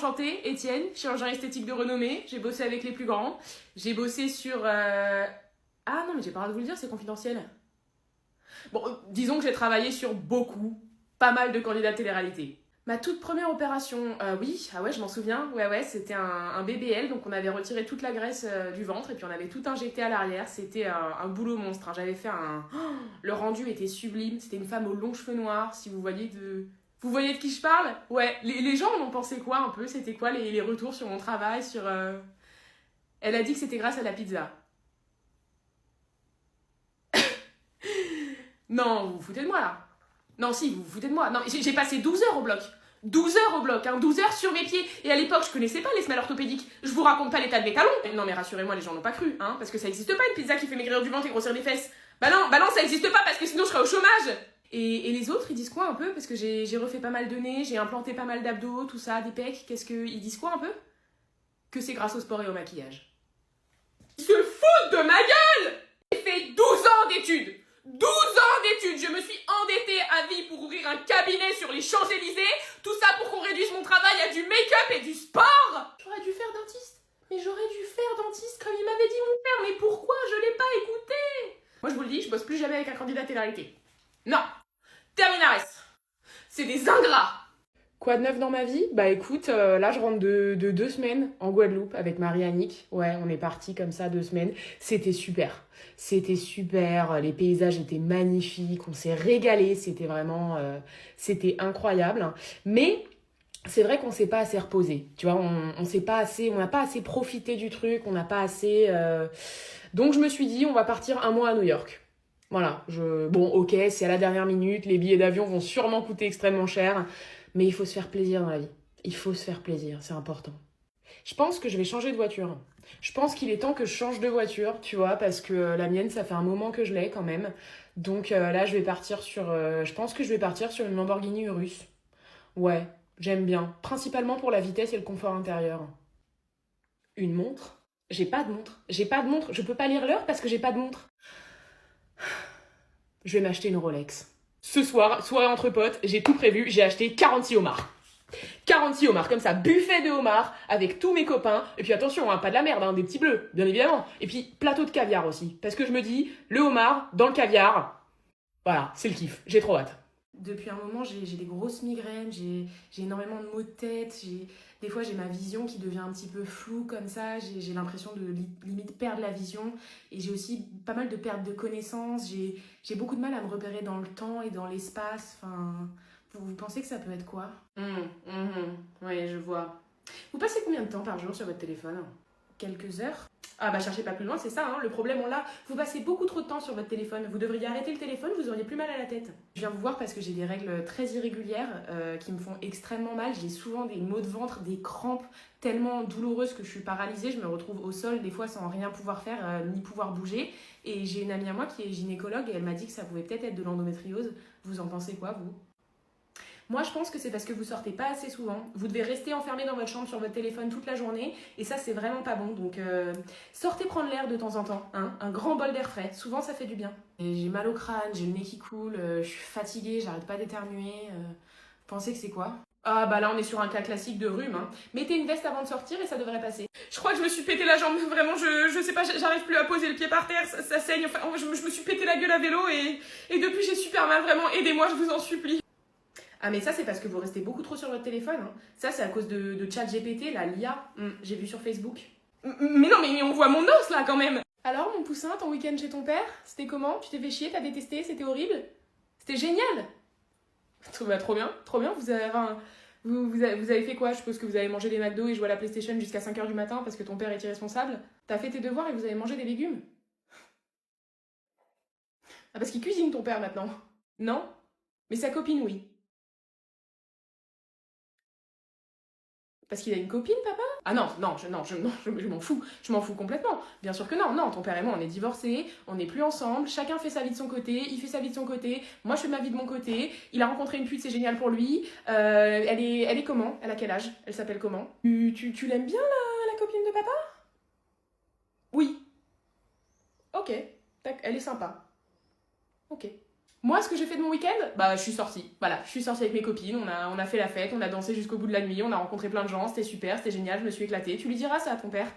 enchantée, Étienne, chirurgien esthétique de renommée. J'ai bossé avec les plus grands. J'ai bossé sur... Ah non, mais j'ai pas le droit de vous le dire, c'est confidentiel. Bon, disons que j'ai travaillé sur pas mal de candidats de télé-réalité. Ma toute première opération, oui, ah ouais, je m'en souviens, ouais, c'était un BBL, donc on avait retiré toute la graisse du ventre et puis on avait tout injecté à l'arrière, c'était un boulot monstre, hein. J'avais fait un... Oh, le rendu était sublime, c'était une femme aux longs cheveux noirs, si vous voyez de... Vous voyez de qui je parle? Ouais, les gens en ont pensé quoi un peu? C'était quoi les retours sur mon travail, sur... Elle a dit que c'était grâce à la pizza. Non, vous vous foutez de moi là. Non, si, vous vous foutez de moi. Non, j'ai passé 12 heures au bloc. 12 heures au bloc, hein, 12 heures sur mes pieds. Et à l'époque, je connaissais pas les semelles orthopédiques. Je vous raconte pas l'état de mes talons. Non, mais rassurez-moi, les gens n'ont pas cru, hein, parce que ça existe pas une pizza qui fait maigrir du ventre et grossir des fesses. Bah non, ça existe pas parce que sinon je serais au chômage. Et les autres, ils disent quoi un peu? Parce que j'ai refait pas mal de nez, j'ai implanté pas mal d'abdos, tout ça, des pecs. Ils disent quoi un peu? Que c'est grâce au sport et au maquillage. Ils se foutent de ma gueule! J'ai fait 12 ans d'études. 12 ans d'études, je me suis endettée à vie pour ouvrir un cabinet sur les Champs-Élysées, tout ça pour qu'on réduise mon travail à du make-up et du sport. J'aurais dû faire dentiste, mais j'aurais dû faire dentiste comme il m'avait dit mon père, mais pourquoi je l'ai pas écouté? Moi je vous le dis, je bosse plus jamais avec un candidat télé-réalité. Non, terminares, c'est des ingrats. Quoi de neuf dans ma vie? Bah écoute, là je rentre de 2 semaines en Guadeloupe avec Marie-Annick. Ouais, on est parti comme ça 2 semaines. C'était super. C'était super, les paysages étaient magnifiques, on s'est régalé, c'était vraiment... c'était incroyable. Mais c'est vrai qu'on s'est pas assez reposé. Tu vois, on s'est pas assez, on n'a pas assez profité du truc, on n'a pas assez... Donc je me suis dit, on va partir un mois à New York. Voilà, bon ok, c'est à la dernière minute, les billets d'avion vont sûrement coûter extrêmement cher. Mais il faut se faire plaisir dans la vie. Il faut se faire plaisir, c'est important. Je pense que je vais changer de voiture. Je pense qu'il est temps que je change de voiture, tu vois, parce que la mienne, ça fait un moment que je l'ai quand même. Donc là, je vais partir sur... je pense que je vais partir sur une Lamborghini Urus. Ouais, j'aime bien. Principalement pour la vitesse et le confort intérieur. Une montre? J'ai pas de montre. J'ai pas de montre. Je peux pas lire l'heure parce que j'ai pas de montre. Je vais m'acheter une Rolex. Ce soir, soirée entre potes, j'ai tout prévu, j'ai acheté 46 homards. 46 homards, comme ça, buffet de homards, avec tous mes copains. Et puis attention, hein, pas de la merde, hein, des petits bleus, bien évidemment. Et puis plateau de caviar aussi. Parce que je me dis, le homard dans le caviar, voilà, c'est le kiff. J'ai trop hâte. Depuis un moment, j'ai des grosses migraines, j'ai énormément de maux de tête, des fois j'ai ma vision qui devient un petit peu floue comme ça, j'ai l'impression de limite perdre la vision, et j'ai aussi pas mal de perte de connaissance, j'ai beaucoup de mal à me repérer dans le temps et dans l'espace, enfin... Vous pensez que ça peut être quoi? Oui, je vois. Vous passez combien de temps par jour sur votre téléphone? Quelques heures? Ah bah cherchez pas plus loin, c'est ça, hein, le problème on l'a. Vous passez beaucoup trop de temps sur votre téléphone. Vous devriez arrêter le téléphone, vous auriez plus mal à la tête. Je viens vous voir parce que j'ai des règles très irrégulières qui me font extrêmement mal. J'ai souvent des maux de ventre, des crampes tellement douloureuses que je suis paralysée. Je me retrouve au sol des fois sans rien pouvoir faire, ni pouvoir bouger. Et j'ai une amie à moi qui est gynécologue et elle m'a dit que ça pouvait peut-être être de l'endométriose. Vous en pensez quoi, vous? Moi, je pense que c'est parce que vous sortez pas assez souvent. Vous devez rester enfermé dans votre chambre sur votre téléphone toute la journée. Et ça, c'est vraiment pas bon. Donc, sortez prendre l'air de temps en temps. Hein, un grand bol d'air frais. Souvent, ça fait du bien. Et j'ai mal au crâne, j'ai le nez qui coule, je suis fatiguée, j'arrête pas d'éternuer. Vous pensez que c'est quoi? Ah bah là, on est sur un cas classique de rhume. Hein. Mettez une veste avant de sortir et ça devrait passer. Je crois que je me suis pété la jambe. Vraiment, je sais pas, j'arrive plus à poser le pied par terre. Ça saigne. Enfin, je me suis pété la gueule à vélo et depuis, j'ai super mal. Vraiment, aidez-moi, je vous en supplie. Ah mais ça c'est parce que vous restez beaucoup trop sur votre téléphone. Hein. Ça c'est à cause de ChatGPT, là, l'IA. J'ai vu sur Facebook. Mais non mais on voit mon os là quand même. Alors mon poussin, ton week-end chez ton père, c'était comment? Tu t'es fait chier, t'as détesté, c'était horrible? C'était génial. Bah, trop bien. Vous avez fait quoi? Je suppose que vous avez mangé des McDo et joué à la PlayStation jusqu'à 5h du matin parce que ton père est irresponsable. T'as fait tes devoirs et vous avez mangé des légumes? Ah parce qu'il cuisine ton père maintenant. Non? Mais sa copine oui. Parce qu'il a une copine, papa? Ah non, je m'en fous. Je m'en fous complètement. Bien sûr que non. Non, ton père et moi, on est divorcés, on n'est plus ensemble, chacun fait sa vie de son côté, il fait sa vie de son côté, moi je fais ma vie de mon côté, il a rencontré une pute, c'est génial pour lui. Elle est comment? Elle a quel âge? Elle s'appelle comment? Tu l'aimes bien, la copine de papa? Oui. Ok. Elle est sympa. Ok. Moi, ce que j'ai fait de mon week-end, bah, je suis sortie. Voilà, je suis sortie avec mes copines, on a fait la fête, on a dansé jusqu'au bout de la nuit, on a rencontré plein de gens, c'était super, c'était génial, je me suis éclatée. Tu lui diras ça à ton père?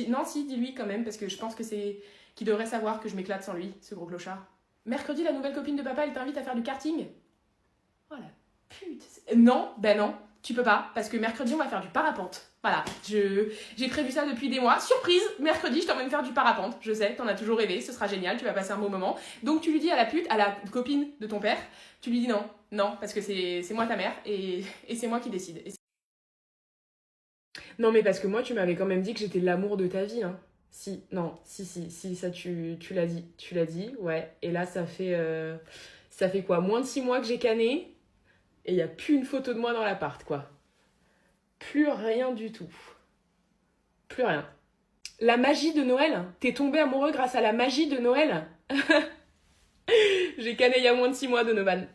Non, si, dis-lui quand même, parce que je pense que c'est qu'il devrait savoir que je m'éclate sans lui, ce gros clochard. Mercredi, la nouvelle copine de papa, elle t'invite à faire du karting. Oh la pute. Non, ben non, tu peux pas, parce que mercredi, on va faire du parapente. Voilà, j'ai prévu ça depuis des mois. Surprise, mercredi, je t'emmène faire du parapente. Je sais, t'en as toujours rêvé, ce sera génial, tu vas passer un bon moment. Donc tu lui dis à la pute, à la copine de ton père, tu lui dis non, non, parce que c'est moi ta mère et c'est moi qui décide. Non mais parce que moi, tu m'avais quand même dit que j'étais l'amour de ta vie, hein. Si, non, si, ça tu l'as dit, ouais. Et là, ça fait quoi? Moins de 6 mois que j'ai canné et il n'y a plus une photo de moi dans l'appart, quoi. Plus rien du tout. Plus rien. La magie de Noël? T'es tombé amoureux grâce à la magie de Noël? J'ai canné il y a moins de 6 mois, Donovan.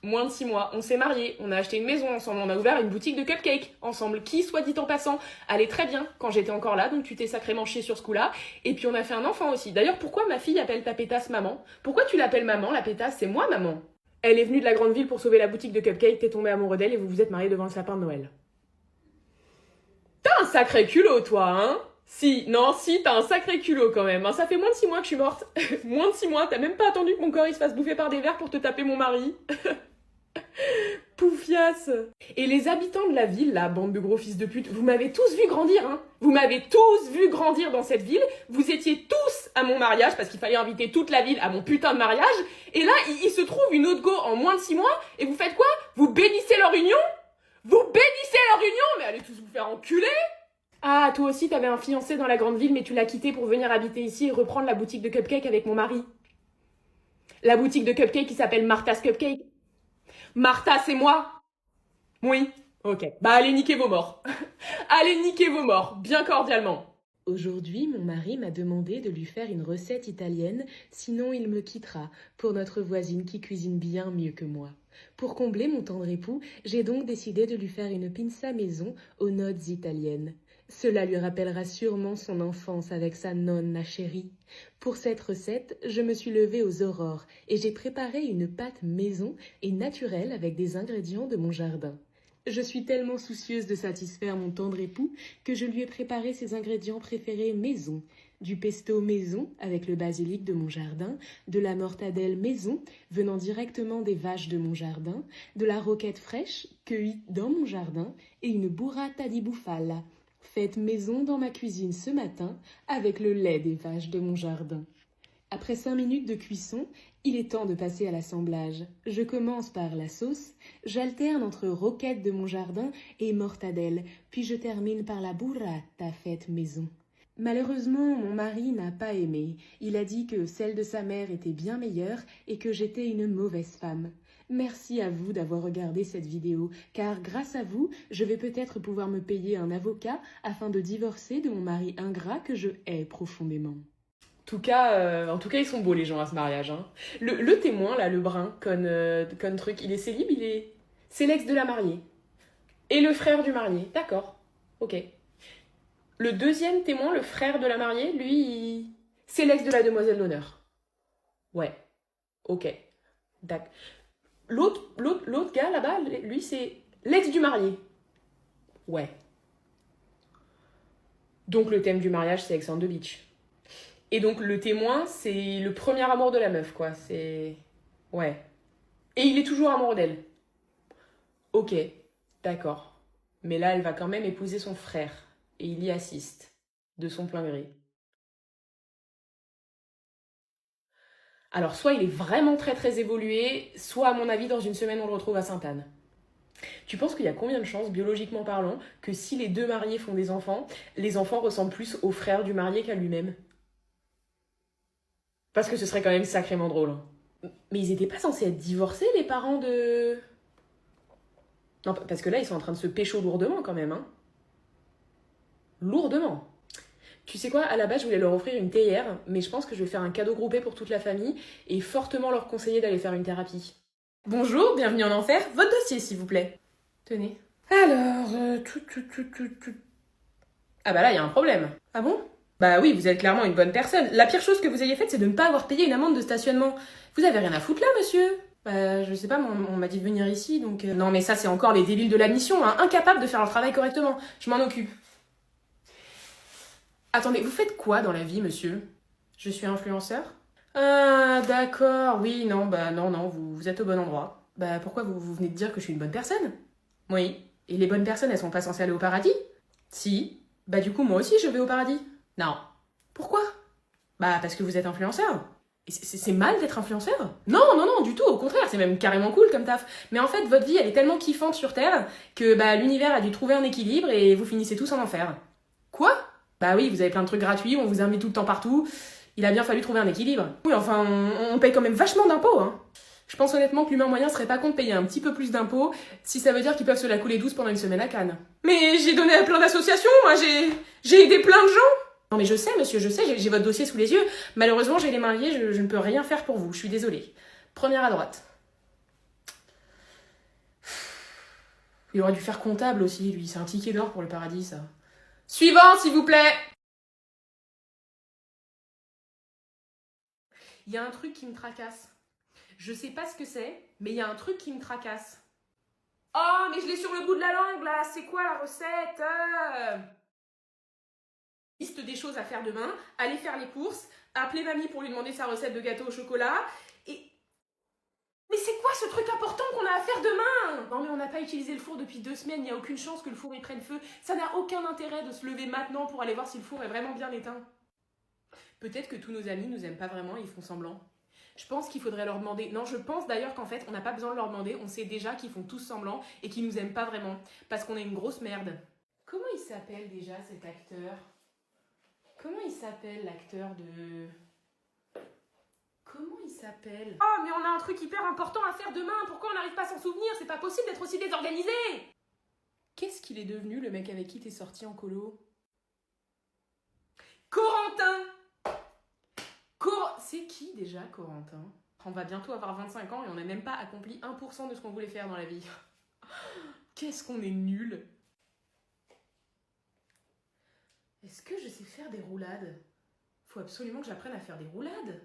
Moins de 6 mois. On s'est mariés, on a acheté une maison ensemble, on a ouvert une boutique de cupcakes ensemble, qui, soit dit en passant, allait très bien quand j'étais encore là, donc tu t'es sacrément chié sur ce coup-là. Et puis on a fait un enfant aussi. D'ailleurs, pourquoi ma fille appelle ta pétasse maman? Pourquoi tu l'appelles maman, la pétasse? C'est moi, maman. Elle est venue de la grande ville pour sauver la boutique de cupcakes, t'es tombé amoureux d'elle et vous vous êtes mariés devant le sapin de Noël. T'as un sacré culot, toi, hein? Si, t'as un sacré culot quand même. Hein. Ça fait moins de 6 mois que je suis morte. Moins de 6 mois, t'as même pas attendu que mon corps il se fasse bouffer par des vers pour te taper mon mari. Poufiasse. Et les habitants de la ville, la bande de gros fils de pute, vous m'avez tous vu grandir, hein. Vous m'avez tous vu grandir dans cette ville. Vous étiez tous à mon mariage, parce qu'il fallait inviter toute la ville à mon putain de mariage. Et là, il se trouve une autre go en moins de 6 mois, et vous faites quoi? Vous bénissez leur union? Vous bénissez leur union? Mais allez tous vous faire enculer! Ah, toi aussi, t'avais un fiancé dans la grande ville, mais tu l'as quitté pour venir habiter ici et reprendre la boutique de cupcakes avec mon mari. La boutique de cupcakes qui s'appelle Martha's Cupcake. Martha, c'est moi? Oui. Ok. Bah, allez niquer vos morts. Allez niquer vos morts, bien cordialement. Aujourd'hui, mon mari m'a demandé de lui faire une recette italienne, sinon il me quittera, pour notre voisine qui cuisine bien mieux que moi. Pour combler mon tendre époux, j'ai donc décidé de lui faire une pinza maison aux notes italiennes. Cela lui rappellera sûrement son enfance avec sa nonna chérie. Pour cette recette, je me suis levée aux aurores et j'ai préparé une pâte maison et naturelle avec des ingrédients de mon jardin. Je suis tellement soucieuse de satisfaire mon tendre époux que je lui ai préparé ses ingrédients préférés maison. Du pesto maison avec le basilic de mon jardin, de la mortadelle maison venant directement des vaches de mon jardin, de la roquette fraîche cueillie dans mon jardin et une burrata di bufala faite maison dans ma cuisine ce matin avec le lait des vaches de mon jardin. Après 5 minutes de cuisson, il est temps de passer à l'assemblage. Je commence par la sauce, j'alterne entre roquette de mon jardin et mortadelle, puis je termine par la burrata faite maison. Malheureusement, mon mari n'a pas aimé. Il a dit que celle de sa mère était bien meilleure et que j'étais une mauvaise femme. Merci à vous d'avoir regardé cette vidéo, car grâce à vous, je vais peut-être pouvoir me payer un avocat afin de divorcer de mon mari ingrat que je hais profondément. En tout cas, ils sont beaux les gens à ce mariage. Hein. Le témoin, là, le brun, con truc, il est célib, c'est l'ex de la mariée. Et le frère du marié, d'accord, ok. Le deuxième témoin, le frère de la mariée, lui, c'est l'ex de la demoiselle d'honneur. Ouais, ok, d'accord. L'autre gars là-bas, lui, c'est l'ex du marié. Ouais. Donc le thème du mariage, c'est Ex on the Beach. Et donc le témoin, c'est le premier amour de la meuf, quoi. C'est... Ouais. Et il est toujours amoureux d'elle. Ok, d'accord. Mais là, elle va quand même épouser son frère. Et il y assiste. De son plein gré. Alors, soit il est vraiment très très évolué, soit à mon avis, dans une semaine, on le retrouve à Sainte-Anne. Tu penses qu'il y a combien de chances, biologiquement parlant, que si les deux mariés font des enfants, les enfants ressemblent plus au frère du marié qu'à lui-même? Parce que ce serait quand même sacrément drôle. Hein. Mais ils étaient pas censés être divorcés, les parents de... Non, parce que là, ils sont en train de se pécho lourdement quand même, hein. Lourdement. Tu sais quoi, à la base, je voulais leur offrir une théière, mais je pense que je vais faire un cadeau groupé pour toute la famille et fortement leur conseiller d'aller faire une thérapie. Bonjour, bienvenue en enfer. Votre dossier, s'il vous plaît. Tenez. Alors, Ah bah là, il y a un problème. Ah bon? Bah oui, vous êtes clairement une bonne personne. La pire chose que vous ayez faite, c'est de ne pas avoir payé une amende de stationnement. Vous avez rien à foutre là, monsieur? Bah, je sais pas, on m'a dit de venir ici, donc... Non, mais ça, c'est encore les débiles de la mission, hein, incapables de faire leur travail correctement. Je m'en occupe. Attendez, vous faites quoi dans la vie, monsieur? Je suis influenceur? Ah, d'accord, oui, non, bah non, vous êtes au bon endroit. Bah, pourquoi vous venez de dire que je suis une bonne personne? Oui. Et les bonnes personnes, elles sont pas censées aller au paradis? Si. Bah, du coup, moi aussi, je vais au paradis. Non. Pourquoi? Bah, parce que vous êtes influenceur. Et c'est mal d'être influenceur? Non, du tout, au contraire, c'est même carrément cool comme taf. Mais en fait, votre vie, elle est tellement kiffante sur Terre que bah, l'univers a dû trouver un équilibre et vous finissez tous en enfer. Quoi? Bah oui, vous avez plein de trucs gratuits, on vous invite tout le temps partout. Il a bien fallu trouver un équilibre. Oui, enfin, on paye quand même vachement d'impôts, hein. Je pense honnêtement que l'humain moyen serait pas contre de payer un petit peu plus d'impôts si ça veut dire qu'ils peuvent se la couler douce pendant une semaine à Cannes. Mais j'ai donné à plein d'associations, moi, j'ai aidé plein de gens. Non mais je sais, monsieur, je sais, j'ai votre dossier sous les yeux. Malheureusement, j'ai les mains liées, je ne peux rien faire pour vous, je suis désolée. Première à droite. Il aurait dû faire comptable aussi, lui, c'est un ticket d'or pour le paradis, ça. Suivant, s'il vous plaît. Il y a un truc qui me tracasse. Je sais pas ce que c'est, mais il y a un truc qui me tracasse. Oh, mais je l'ai sur le bout de la langue, là. C'est quoi la recette? Liste des choses à faire demain, aller faire les courses, appeler mamie pour lui demander sa recette de gâteau au chocolat, et... Mais c'est quoi ce truc important qu'on a à faire demain? Non mais on n'a pas utilisé le four depuis 2 semaines, il n'y a aucune chance que le four y prenne feu. Ça n'a aucun intérêt de se lever maintenant pour aller voir si le four est vraiment bien éteint. Peut-être que tous nos amis nous aiment pas vraiment et ils font semblant. Je pense qu'il faudrait leur demander... Non, je pense d'ailleurs qu'en fait, on n'a pas besoin de leur demander, on sait déjà qu'ils font tous semblant et qu'ils nous aiment pas vraiment, parce qu'on est une grosse merde. Comment il s'appelle déjà cet acteur? Comment il s'appelle l'acteur de... Comment il s'appelle? Oh, mais on a un truc hyper important à faire demain, pourquoi on n'arrive pas à s'en souvenir? C'est pas possible d'être aussi désorganisé! Qu'est-ce qu'il est devenu, le mec avec qui t'es sorti en colo? Corentin! C'est qui déjà, Corentin? On va bientôt avoir 25 ans et on n'a même pas accompli 1% de ce qu'on voulait faire dans la vie. Qu'est-ce qu'on est nuls! Est-ce que je sais faire des roulades? Faut absolument que j'apprenne à faire des roulades.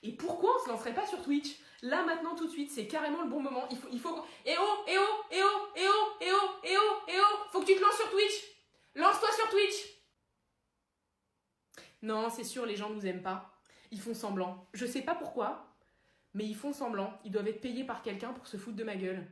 Et pourquoi on se lancerait pas sur Twitch? Là, maintenant, tout de suite, c'est carrément le bon moment. Il faut... Eh oh! Faut que tu te lances sur Twitch! Lance-toi sur Twitch! Non, c'est sûr, les gens nous aiment pas. Ils font semblant. Je sais pas pourquoi, mais ils font semblant. Ils doivent être payés par quelqu'un pour se foutre de ma gueule.